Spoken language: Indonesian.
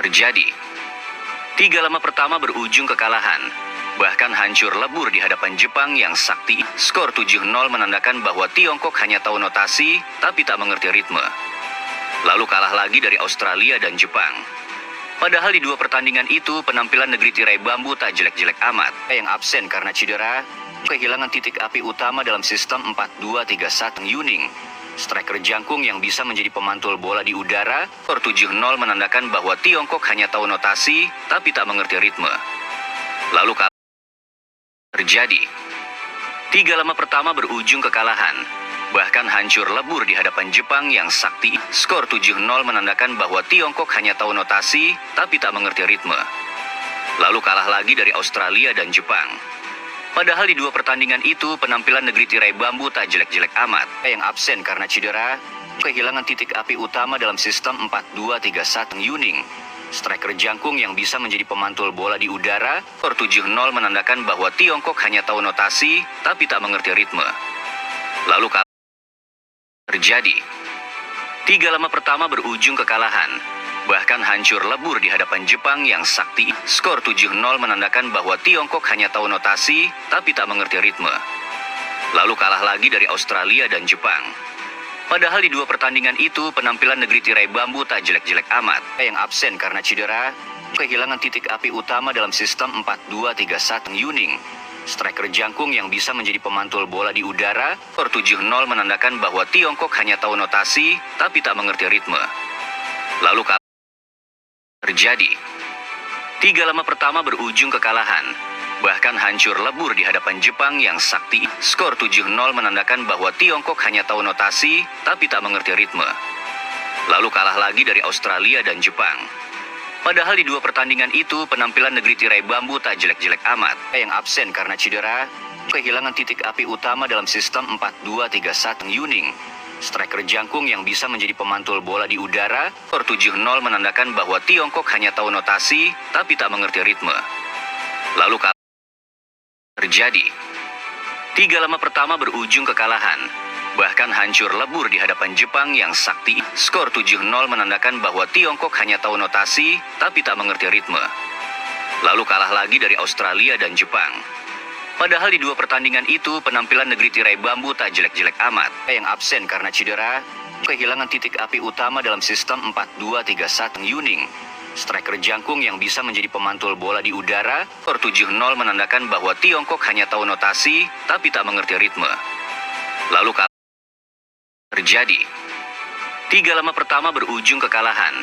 terjadi. 3 lama pertama berujung kekalahan, bahkan hancur lebur di hadapan Jepang yang sakti. Skor 7-0 menandakan bahwa Tiongkok hanya tahu notasi, tapi tak mengerti ritme. Lalu kalah lagi dari Australia dan Jepang. Padahal di 2 pertandingan itu, penampilan negeri tirai bambu tak jelek-jelek amat. Yang absen karena cedera, kehilangan titik api utama dalam sistem 4-2-3-1 Yuning, striker jangkung yang bisa menjadi pemantul bola di udara. Skor 7-0 menandakan bahwa Tiongkok hanya tahu notasi, tapi tak mengerti ritme. Lalu kalah terjadi. 3 lama pertama berujung kekalahan, bahkan hancur lebur di hadapan Jepang yang sakti. Skor 7-0 menandakan bahwa Tiongkok hanya tahu notasi, tapi tak mengerti ritme. Lalu kalah lagi dari Australia dan Jepang. Padahal di 2 pertandingan itu, penampilan negeri tirai bambu tak jelek-jelek amat. Yang absen karena cedera, kehilangan titik api utama dalam sistem 4-2-3-1 Yuning, striker jangkung yang bisa menjadi pemantul bola di udara. Skor 7-0 menandakan bahwa Tiongkok hanya tahu notasi, tapi tak mengerti ritme. Lalu kalah terjadi. 3 lama pertama berujung kekalahan, bahkan hancur lebur di hadapan Jepang yang sakti. Skor 7-0 menandakan bahwa Tiongkok hanya tahu notasi, tapi tak mengerti ritme. Lalu kalah lagi dari Australia dan Jepang. Padahal di 2 pertandingan itu, penampilan negeri tirai bambu tak jelek-jelek amat. Yang absen karena cedera, kehilangan titik api utama dalam sistem 4-2-3-1 Yuning, striker jangkung yang bisa menjadi pemantul bola di udara. Skor 7-0 menandakan bahwa Tiongkok hanya tahu notasi, tapi tak mengerti ritme. Lalu kalah terjadi. 3 lama pertama berujung kekalahan, bahkan hancur lebur di hadapan Jepang yang sakti. Skor 7-0 menandakan bahwa Tiongkok hanya tahu notasi, tapi tak mengerti ritme. Lalu kalah lagi dari Australia dan Jepang. Padahal di 2 pertandingan itu, penampilan negeri tirai bambu tak jelek-jelek amat. Yang absen karena cedera, kehilangan titik api utama dalam sistem 4-2-3-1 Yuning, striker jangkung yang bisa menjadi pemantul bola di udara. Skor 7-0 menandakan bahwa Tiongkok hanya tahu notasi, tapi tak mengerti ritme. Lalu kalah terjadi. 3 lama pertama berujung kekalahan, bahkan hancur lebur di hadapan Jepang yang sakti. Skor 7-0 menandakan bahwa Tiongkok hanya tahu notasi, tapi tak mengerti ritme. Lalu kalah lagi dari Australia dan Jepang. Padahal di 2 pertandingan itu, penampilan negeri tirai bambu tak jelek-jelek amat. Yang absen karena cedera, kehilangan titik api utama dalam sistem 4-2-3-1 Yuning, striker jangkung yang bisa menjadi pemantul bola di udara. Skor 7-0 menandakan bahwa Tiongkok hanya tahu notasi, tapi tak mengerti ritme. Lalu kalah terjadi. 3 lama pertama berujung kekalahan,